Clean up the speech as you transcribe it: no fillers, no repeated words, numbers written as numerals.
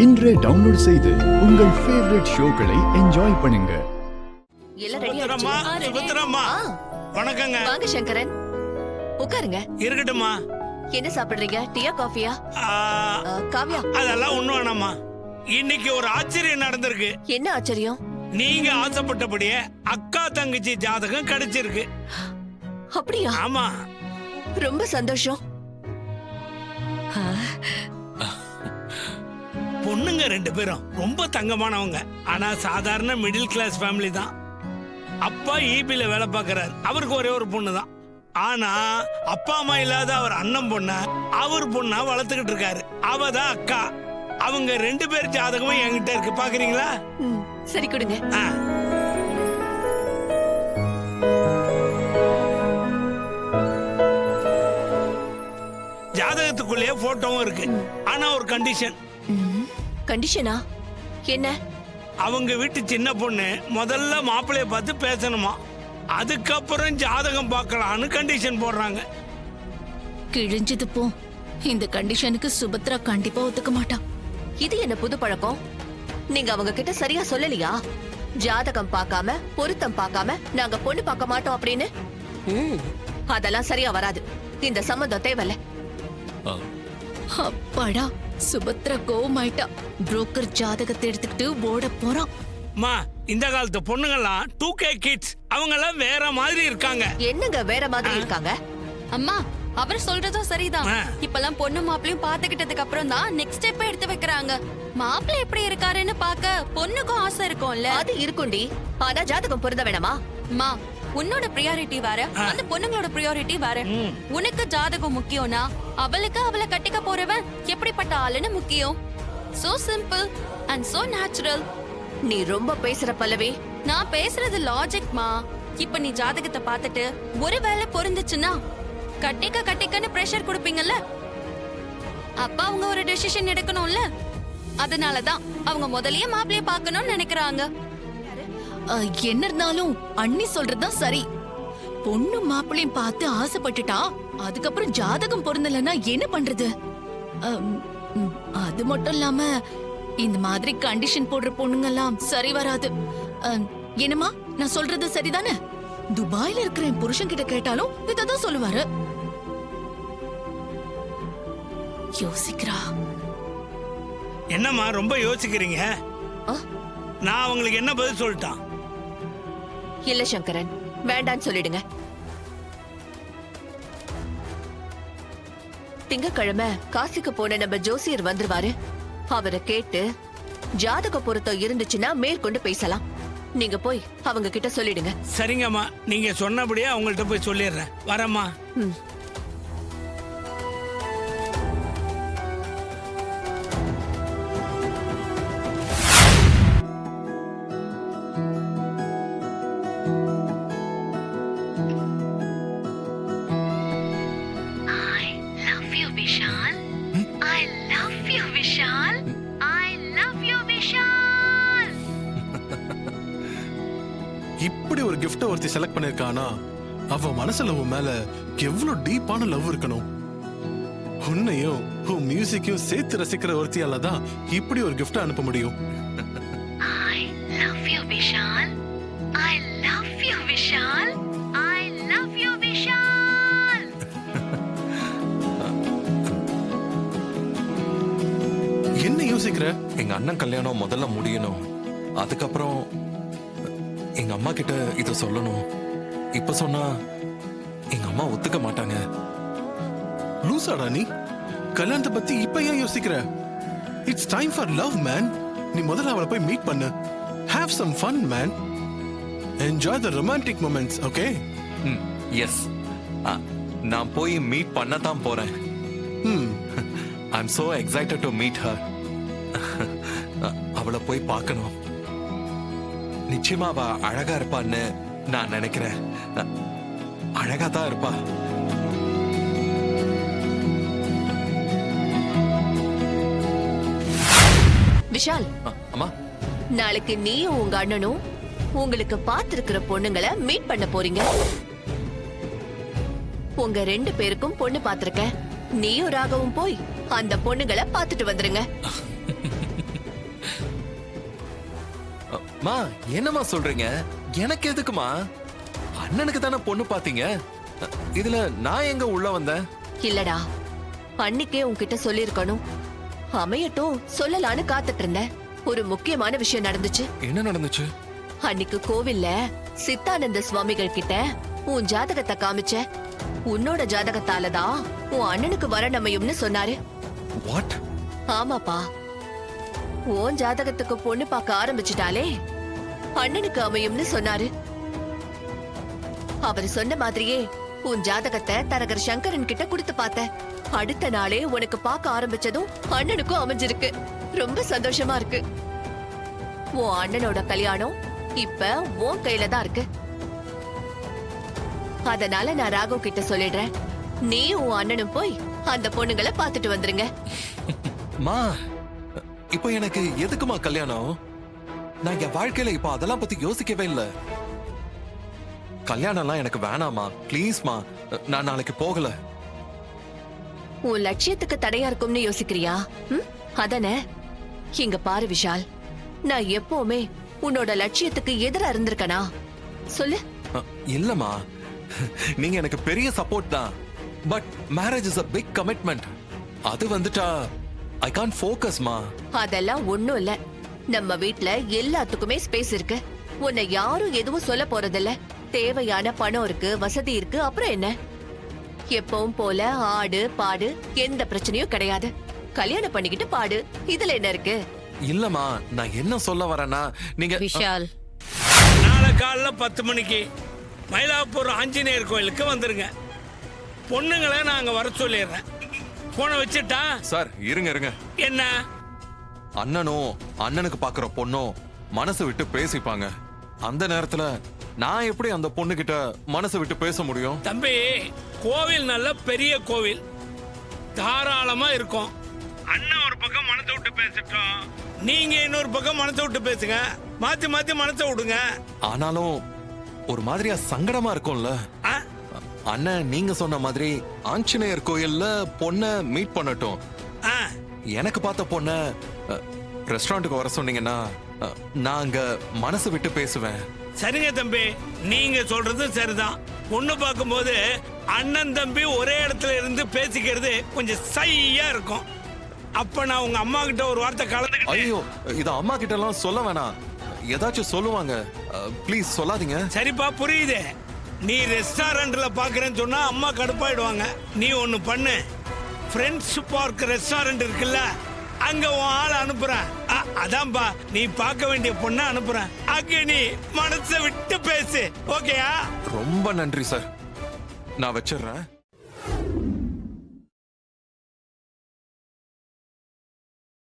இன்றே டவுன்லோட் செய்து உங்கள் ஃபேவரட் ஷோக்களை என்ஜாய் பண்ணுங்க. வணக்கங்க. வாங்க சங்கரன், உட்காருங்க. இருக்கட்டும்மா. என்ன சாப்பிடுறீங்க? டீயா காஃபியா? காவியா? அதெல்லாம் ஒண்ணும் வேணாம்மா. இன்னைக்கு ஒரு ஆச்சரியம் நடந்திருக்கு. என்ன ஆச்சரியம்? நீங்க ஆசைப்பட்டபடியே அக்கா தங்கச்சி ஜாதகம் கிடைச்சிருக்கு. அப்படியா? ஆமா. ரொம்ப சந்தோஷம். பொண்ணுங்க ரெண்டு பேரும் ரொம்ப தங்கமானவங்க. ஆனா சாதாரண மிடில் கிளாஸ் ஃபேமிலி தான். அப்பா ஈபில வேலை பார்க்கறாரு. அவருக்கு ஒரே ஒரு பொண்ணு தான். ஆனா அப்பா அம்மா இல்லாத அவர் அண்ணன் பொண்ண அவர் பொண்ணா வளர்த்துக்கிட்டு இருக்காரு. அவ தான் அக்கா. அவங்க ரெண்டு பேர் ஜாதகமும் என்கிட்ட இருக்கு. பாக்குறீங்களா? சரி, கொடுங்க. ஜாதகத்துக்குள்ளேயே போட்டோவும் இருக்கு. ஆனா ஒரு கண்டிஷன். கண்டிஷனா? என்ன? அவங்க வீட்டு சின்ன பொண்ணு முதல்ல மாப்பிள்ளைய பார்த்து பேசணுமா, அதுக்கப்புறம் ஜாதகம் பார்க்கலான்னு கண்டிஷன் போடுறாங்க. கிழிஞ்சது போ. இந்த கண்டிஷனுக்கு சுபத்ரா கண்டிப்பா ஒத்துக்க மாட்டா. இது என்ன புது பழக்கம்? நீங்க அவங்க கிட்ட சரியா சொல்லலையா? ஜாதகம் பார்க்காம பொருத்தம் பார்க்காம நாங்க பொண்ணு பார்க்க மாட்டோம் அப்படின்னு. அதெல்லாம் சரியா வராது. இந்த சம்மந்தம் தேவையில்ல. அப்பாடா, சுபத்ரா கோவமாயிட்டா. புரோக்கர் ஜாதகத்தை எடுத்துக்கிட்டு ஓட போறான். மா, இந்த காலத்து பொண்ணுங்கெல்லாம் 2K கிட்ஸ். அவங்க எல்லாம் வேற மாதிரி இருக்காங்க. என்னங்க வேற மாதிரி இருக்காங்க? அம்மா, அவர் சொல்றதும் சரிதான். இப்பெல்லாம் பொண்ணு மாப்பிளையும் பாத்துக்கிட்டதுக்கு அப்புறம் தான் நெக்ஸ்ட் ஸ்டெப் எடுத்து வைக்கிறாங்க. மாப்பிள்ளை எப்படி இருக்காருன்னு பாக்க பொண்ணுக்கும் ஆசை இருக்கும்ல. அது இருக்குண்டி. ஆனா ஜாதகம் பொருந்த வேணாமா? அம்மா, உன்னோட பிரியாரிட்டி வேற, அந்த பொண்ணுங்களோட பிரியாரிட்டி வேற. உனக்கு ஜாதகம் முக்கியம்னா அவளுக்கு அவளை கட்டிக்க போறவன் எப்படிப்பட்ட ஆளுன்னு முக்கியம். So simple and so natural. நீ ரொம்ப பேசுற பல்லவி. நான் பேசுறது லாஜிக்மா. இப்ப நீ ஜாதகத்தை பார்த்துட்டு ஒருவேளை பொருந்துச்சுன்னா கட்டிக்கன்னு பிரஷர் கொடுப்பீங்கல்ல. அப்ப அவங்க ஒரு டெசிஷன் எடுக்கணும்ல. அதனாலதான் அவங்க முதல்லயே மாப்பிளைய பார்க்கணும்னு நினைக்கிறாங்க. என்ன இருந்தாலும் அண்ணி சொல்றதுதான் சரி. பொண்ணு மாப்பிளையும் பார்த்து ஆசைப்பட்டுட்டா அதுக்கப்புறம் ஜாதகம் பொருந்தலன்னா என்ன பண்றது? அது மட்டும் இல்லாம இந்த மாதிரி கண்டிஷன் போடுற பொண்ணுங்கெல்லாம் சரி வராது. என்னமா, நான் சொல்றது சரிதானே? துபாயில இருக்கிற என் புருஷன் கிட்ட கேட்டாலும் இததான் சொல்லுவாரு. யோசிக்கிறா. என்னம்மா ரொம்ப யோசிக்கிறீங்க? நான் அவங்களுக்கு என்ன பதில் சொல்லிட்டான்? இல்ல சங்கரன், வேண்டான்னு சொல்லிடுங்க. திங்கக்கிழமை காசிக்கு போன நம்ம ஜோசியர் வந்துருவாரு. அவரை கேட்டு ஜாதக பொருத்தம் இருந்துச்சுன்னா மேற்கொண்டு பேசலாம். நீங்க போய் அவங்க கிட்ட சொல்லிடுங்க. சரிங்கம்மா, நீங்க சொன்னபடியே அவங்கள்ட்ட போய் சொல்லிடுறேன். வரேம்மா. இப்படி ஒரு கிஃப்ட் ஒருத்தி செலக்ட் பண்ணிருக்கானா, அவ மனசுல உன் மேல எவ்வளவு டீப்பான லவ் இருக்கணும். உன்னையும் உன் மியூசிக்கையும் சேர்த்து ரசிக்கிற ஒருத்தியால தான் இப்படி ஒரு கிஃப்ட் அனுப்ப முடியும். I love you, Vishal. I love you, Vishal. I love you, Vishal. என்ன யோசிக்கிற? எங்க அண்ணன் கல்யாணம் முதல்ல முடியணும். அதுக்கப்புறம் எங்க அம்மா கிட்ட இத சொல்லணும். இப்ப சொன்னா எங்க அம்மா ஒத்துக்க மாட்டாங்க. லூசாடா நீ? கல்யாணத்தை பத்தி இப்ப ஏன் யோசிக்கிற? It's time for love man. நீ முதல்ல அவளை போய் மீட் பண்ணு. Have some fun man. Enjoy the romantic moments. Okay? S, நான் போய் மீட் பண்ண தான் போறேன். ஐ am so excited to meet her. அவளை போய் பார்க்கணும். நிச்சயமா அவ அழகா இருப்பான்னு நான் நினைக்கிறேன். அழகா தான் இருப்பா. விஷால், அம்மா, நாளைக்கு நீயும் உங்க அண்ணனும் உங்களுக்கு பார்த்திருக்கிற பொண்ணுங்களை மீட் பண்ண போறீங்க. உங்க ரெண்டு பேருக்கும் பொண்ணு பார்த்திருக்கேன். நீயும் ராகவும் போய் அந்த பொண்ணுங்களை பார்த்துட்டு வந்துருங்க. மா என்னம்மா சொல்றீங்க? எனக்கு எதுக்குமா? அண்ணனுக்கு தானே பொண்ணு பாத்தீங்க. இதுல நான் எங்க உள்ள வந்தேன்? இல்லடா, அன்னிக்கே உன்கிட்ட சொல்லிருக்கணும். அமையட்டும் சொல்லலான்னு காத்துட்டு இருந்தேன். ஒரு முக்கியமான விஷயம் நடந்துச்சு. என்ன நடந்துச்சு? அன்னைக்கு கோவில்ல சித்தானந்த சுவாமிகள் கிட்ட உன் ஜாதகத்தை காமிச்ச. உன்னோட ஜாதகத்தாலதான் உன் அண்ணனுக்கு வரன் அமையும்னு சொன்னாரு. வாட்? ஆமாப்பா, உன் ஜாதகத்துக்கு பொண்ணு பார்க்க ஆரம்பிச்சுட்டாலே அண்ணனுக்கு அமையும்னு சொன்னாரு. அவர் சொன்ன மாதிரியே உன் ஜாதகத்தை தரகர் சங்கரன் கிட்ட கொடுத்து பார்த்த. அடுத்த நாளே உனக்கு பார்க்க ஆரம்பிச்சதும் அண்ணனுக்கும் அமைஞ்சிருக்கு. ரொம்ப சந்தோஷமா இருக்கு. உன் அண்ணனோட கல்யாணம் இப்ப உன் கையில தான் இருக்கு. அதனால நான் ராகவ் கிட்ட சொல்லிடுறேன், நீ உன் அண்ணனும் போய் அந்த பொண்ணுங்களை பாத்துட்டு வந்துருங்க. மா இப்போ எனக்கு எதுக்குமா கல்யாணம்? நான் என் வாழ்க்கையில இப்போ அதெல்லாம் பத்தி யோசிக்கவே இல்ல. கல்யாணம்லாம் எனக்கு வேணாமா, ப்ளீஸ்மா. நான் நாளைக்கு போகல. உன் லட்சியத்துக்கு தடையா இருக்கும்னு யோசிக்கிறியா? அதானே? இங்க பாரு விஷால், நான் எப்பவுமே உன்னோட லட்சியத்துக்கு எதிரா இருந்திருக்கனா? சொல்லு. இல்லம்மா, நீங்க எனக்கு பெரிய சப்போர்ட் தான். But marriage is a big commitment. அது வந்துட்டா I can't focus மா. அதெல்லாம் ஒண்ணும் இல்ல. நம்ம வீட்ல எல்லாத்துக்குமே ஸ்பேஸ் இருக்கு. உன்னை யாரும் எதுவும் சொல்ல போறதில்ல. தேவையான பணம் இருக்கு, வசதி இருக்கு. அப்புறம் என்ன? எப்பவும் போல ஆடு பாடு, எந்த பிரச்சனையும் கிடையாது. கல்யாணம் பண்ணிக்கிட்டு பாடு, இதுல என்ன இருக்கு? இல்லம்மா, நான் என்ன சொல்ல வரேன்னா, நீங்க விஷால், நாளை காலைல 10 மணிக்கு மயிலாப்பூர் ஆஞ்சநேயர் கோயிலுக்கு வந்துருங்க. பொண்ணுங்களை நான் அங்க வர சொல்லிடுறேன். போனை வச்சுட்டா? சார் இருங்க இருங்க. என்ன? அண்ணனும் அண்ணனுக்கு பாக்குற பொண்ணும் மனசு விட்டு பேசிப்பாங்க. அந்த நேரத்துல நான் எப்படி அந்த பொண்ணு கிட்ட மனசு விட்டு பேச முடியும்? தம்பி, கோவில் நல்ல பெரிய கோவில், தாராளமா இருக்கும். அண்ணன் ஒரு பக்கம் மனசை விட்டு பேசட்டும், நீங்க இன்னொரு பக்கம் மனசை விட்டு பேசுங்க. மாத்தி மாத்தி மனசை விடுங்க. ஆனாலும் ஒரு மாதிரியா சங்கடமா இருக்கும்ல. ஆ? அண்ணன் நீங்க சொன்ன மாதிரி ஆஞ்சநேயர் கோயில்ல பொண்ண மீட் பண்ணட்டும். ஆ. எனக்கு பார்த்த பொண்ண ரெஸ்டாரண்ட்டுக்கு வர சொன்னீங்கன்னா நான் அங்க மனசு விட்டு பேசுவேன். சரிங்க தம்பி, நீங்க சொல்றது சரிதான். பொண்ணு பார்க்கும்போது அண்ணன் தம்பி ஒரே இடத்துல இருந்து பேசிக்கிறது கொஞ்சம் சையா இருக்கும். அப்ப நான் உங்க அம்மா கிட்ட ஒரு வார்த்தை கலந்துக்கிட்டேன். ஐயோ, இத அம்மா கிட்ட எல்லாம் சொல்ல வேணாம். ஏதாச்சும் சொல்லுவாங்க. ப்ளீஸ் சொல்லாதீங்க. சரிப்பா, புரியுது. நீ ரெஸ்டாரண்ட்ல பாக்குறேன்னு சொன்னா அம்மா கடுப்பாயிடுவாங்க. நீ ஒண்ணு பண்ணு, ஃப்ரெண்ட்ஸ் பார்க் ரெஸ்டாரண்ட் இருக்குல்ல, அங்க உன் ஆளை அனுப்புறேன். அதான்பா, நீ பார்க்க வேண்டிய பொண்ணை அனுப்புறேன். அங்க நீ மனசை விட்டு பேசு. ஓகேயா? ரொம்ப நன்றி சார், நான் வச்சிடுறேன்.